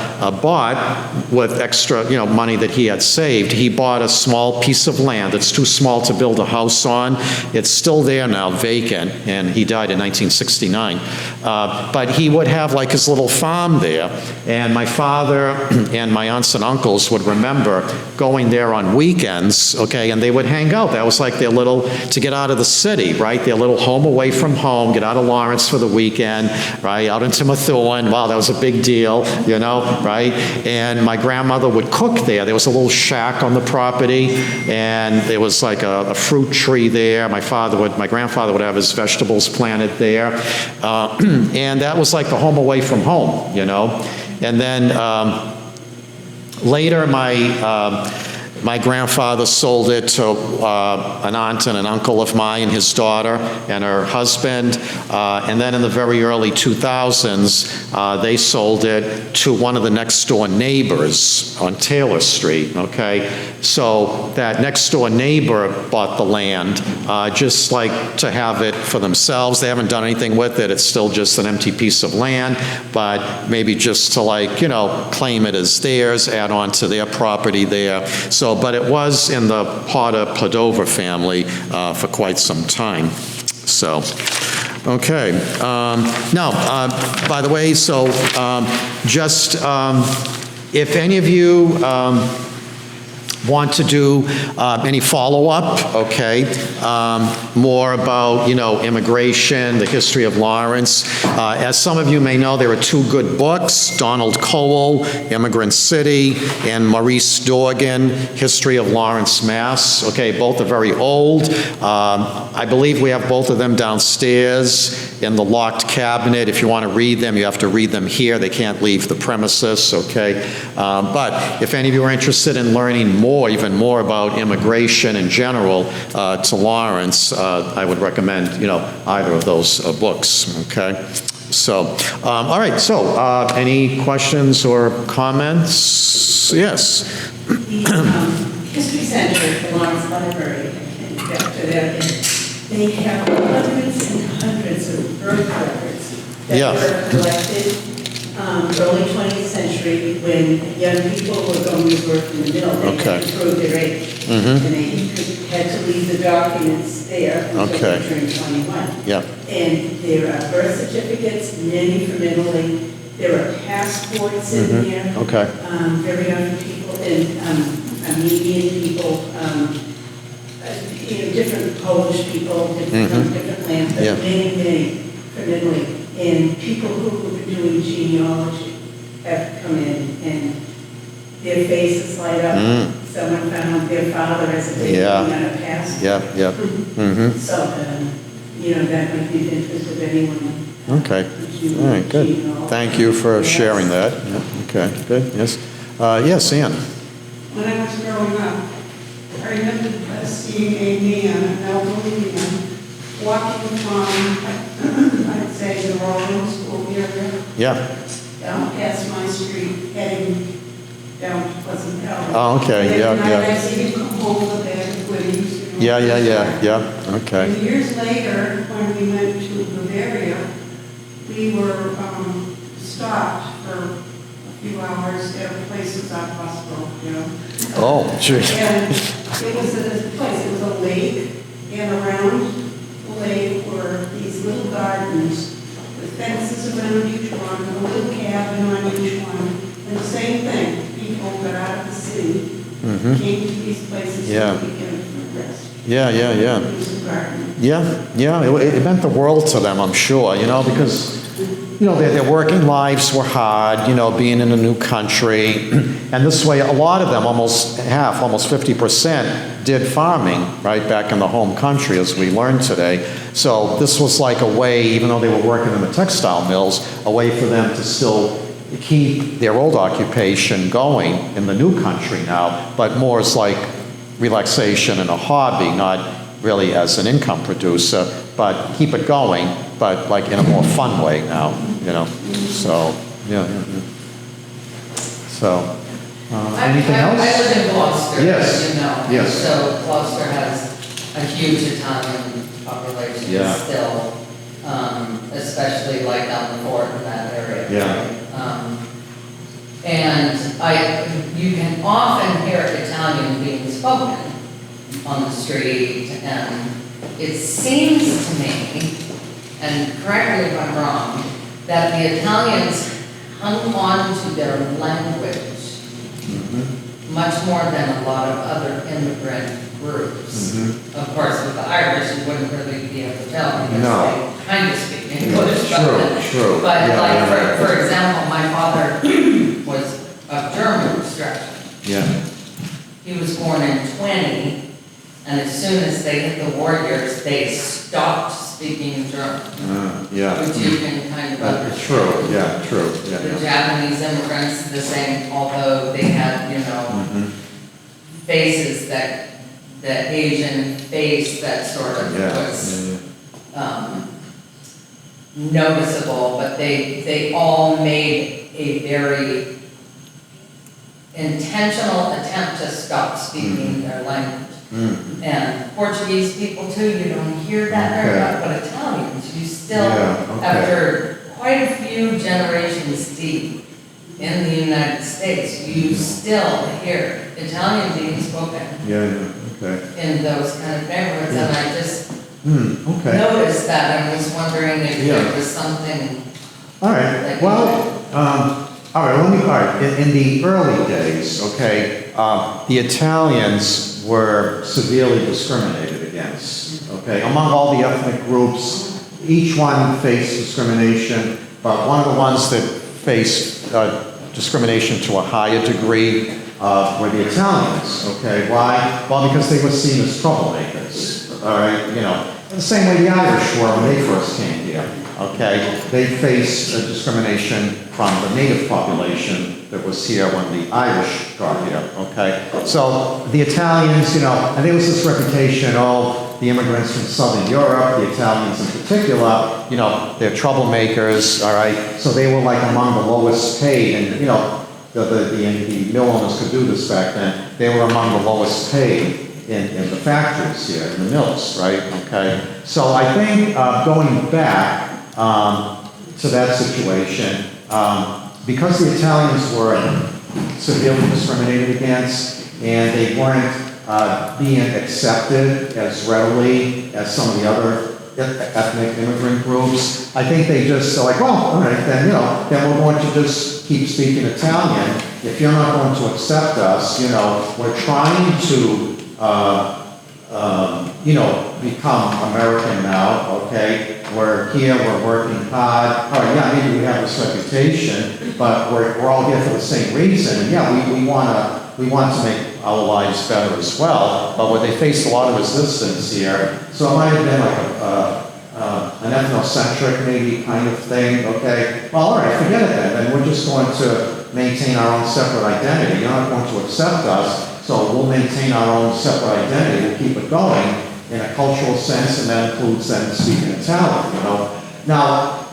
bought, with extra, you know, money that he had saved, he bought a small piece of land that's too small to build a house on. It's still there now, vacant, and he died in 1969. But he would have like his little farm there, and my father and my aunts and uncles would remember going there on weekends, okay, and they would hang out. That was like their little, to get out of the city, right, their little home away from home, get out of Lawrence for the weekend, right, out into Methuen. Wow, that was a big deal, you know, right? And my grandmother would cook there. There was a little shack on the property, and there was like a fruit tree there. My grandfather would have his vegetables planted there. And that was like the home away from home, you know? And then later, my grandfather sold it to an aunt and an uncle of mine, his daughter and her husband. And then in the very early 2000s, they sold it to one of the next door neighbors on Taylor Street, okay? So that next door neighbor bought the land just like to have it for themselves. They haven't done anything with it. It's still just an empty piece of land, but maybe just to, like, you know, claim it as theirs, add on to their property there. So So, but it was in the Potter-Padova family for quite some time. So, okay. Now, by the way, so just if any of you want to do any follow-up, okay, more about, immigration, the history of Lawrence. As some of you may know, there are two good books, Donald Cowell, Immigrant City, and Maurice Dorgan, History of Lawrence, Mass. Okay, both are very old. I believe we have both of them downstairs in the locked cabinet. If you want to read them, you have to read them here. They can't leave the premises, okay? But if any of you are interested in learning even more about immigration in general to Lawrence, I would recommend, either of those books, okay? So, all right, so any questions or comments? Yes? The History Center at the Lawrence Library, and after that, they have hundreds and hundreds of birth records that were collected early 20th century when young people were going to work in the mill. They had to prove their age. And they had to leave the documents there until they turned 21. And there are birth certificates, many from Italy. There are passports in there. Very young people and Armenian people, different Polish people, different from different lands, but many from Italy. And people who were doing genealogy have come in and their faces light up. Someone found their father as a baby on a passport. So, that might be of interest of anyone. Okay. All right, good. Thank you for sharing that. Okay, good. Yes. Yes, Ann. When I was growing up, I remember seeing a man, an elderly man, walking from, I'd say, the Royal School area. Down past my street, heading down to Pleasant Valley. Oh, okay, And I see him come home with a bag of goodies. Okay. And years later, when we went to Bavaria, we were stopped for a few hours at places on hospital, Oh, gee. And it was a place, it was a lake, and around the lake were these little gardens with fences around each one, a little cabin on each one, and the same thing, people got out of the city, came to these places so they could get rest. It was a garden. It meant the world to them, I'm sure, because their working lives were hard, being in a new country. And this way, a lot of them, almost 50%, did farming, right, back in the home country, as we learned today. So this was like a way, even though they were working in the textile mills, a way for them to still keep their old occupation going in the new country now, but more as like relaxation and a hobby, not really as an income producer, but keep it going, but like in a more fun way now, so, So, anything else? I live in Gloucester, Yes. as you know. Yes. So Gloucester has a huge Italian population still, especially like down the fort in that area. And you can often hear Italian being spoken on the street, and it seems to me, and correct me if I'm wrong, that the Italians hung on to their language much more than a lot of other immigrant groups. Of course, with the Irish, you wouldn't really be able to tell because they kind of speak English. True. But for example, my father was of German extraction. He was born in 20, and as soon as they hit the war years, they stopped speaking German. Which you can kind of understand. True. The Japanese immigrants, the same, although they had, faces that, the Asian face that sort of was noticeable, but they all made a very intentional attempt to stop speaking their language. And Portuguese people too, you don't hear that very much, but Italians, you still, after quite a few generations deep in the United States, you still hear Italian being spoken Yeah, okay. in those kind of neighborhoods, and I just Okay. noticed that, and was wondering if Yeah. there was something. All right, well, all right, in the early days, okay, the Italians were severely discriminated against, okay? Among all the ethnic groups, each one faced discrimination, but one of the ones that faced discrimination to a higher degree were the Italians, okay? Why? Well, because they were seen as troublemakers, all right? You know, the same way the Irish were when they first came here, okay? They faced discrimination from the native population that was here when the Irish got here, okay? So the Italians, you know, and there was this reputation, oh, the immigrants from Southern Europe, the Italians in particular, you know, they're troublemakers, all right? So they were like among the lowest paid, and, you know, the mill owners could do this back then. They were among the lowest paid in the factories here, in the mills, right? Okay. So I think going back to that situation, because the Italians were severely discriminated against, and they weren't being accepted as readily as some of the other ethnic immigrant groups, I think they just are like, well, all right, then, you know, then we're going to just keep speaking Italian. If you're not going to accept us, you know, we're trying to, you know, become American now, okay? We're here, we're working hard. Oh, yeah, maybe we have this reputation, but we're all here for the same reason. And yeah, we want to make our lives better as well, but where they faced a lot of resistance here, so it might have been like an ethnocentric maybe kind of thing, okay? Well, all right, forget it then we're just going to maintain our own separate identity. You're not going to accept us, so we'll maintain our own separate identity, we'll keep it going in a cultural sense, and that includes then speaking Italian, you know? Now,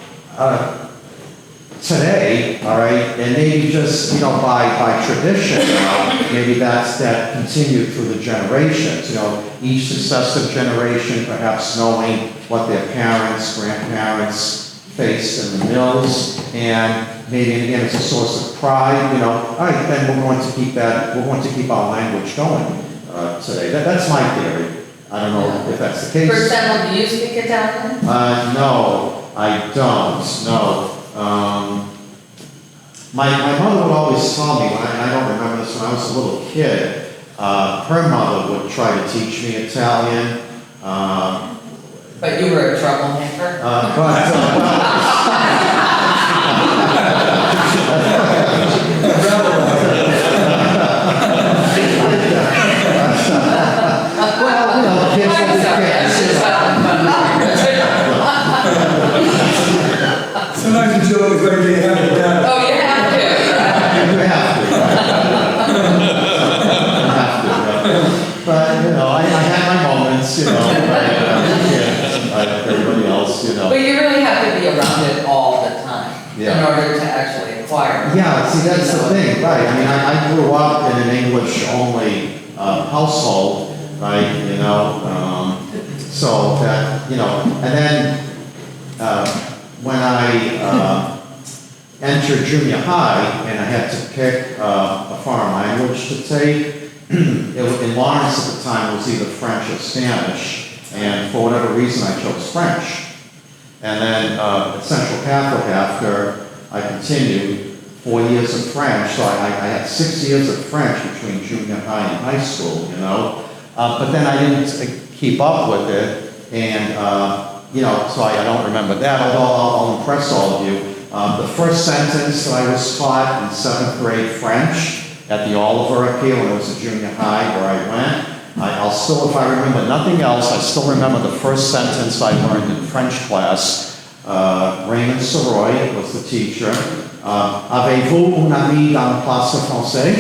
today, all right, and maybe just, you know, by tradition, you know, maybe that continued through the generations, you know, each successive generation perhaps knowing what their parents, grandparents faced in the mills, and maybe, again, it's a source of pride, you know, all right, then we're going to keep our language going today. That's my theory. I don't know if that's the case. For example, do you speak Italian? No, I don't, no. My mother would always tell me, I don't remember this, when I was a little kid, her mother would try to teach me Italian. But you were a troublemaker? Sometimes you joke is like they have it down. Oh, you have to. You have to. But, you know, I had my moments, you know, like everybody else, you know. But you really have to be around it all the time in Yeah. order to actually acquire it. Yeah, see, that's You the know? thing, right, I mean, I grew up in an English-only household, right, you know, so that, you know, and then when I entered junior high and I had to pick a foreign language to take, in Lawrence at the time it was either French or Spanish, and for whatever reason I chose French. And then at Central Catholic, after I continued 4 years of French, so I had 6 years of French between junior high and high school, you know. But then I didn't keep up with it, and you know, so I don't remember that, although I'll impress all of you. The first sentence that I was taught in 7th grade French at the Oliver up here when I was a junior high where I went, I'll still, if I remember nothing else, I still remember the first sentence I learned in French class. Raymond Soroy was the teacher. Avez-vous un ami dans la classe français?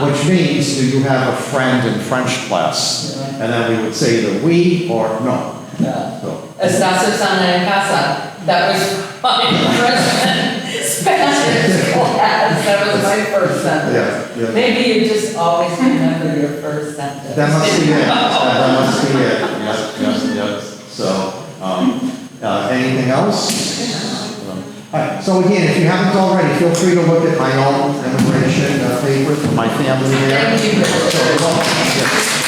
Which means, do you have a friend in French class? And then we would say either oui or no. Yeah. So, Está Susana en casa. That was my freshman Spanish class. That was my first sentence. yeah. Maybe you just always remember your first sentence. That must be it. That must be it. Yes. So, anything else? All right. So again, if you haven't already, feel free to look at my own immigration papers for my family here. Thank you. So, well, yeah.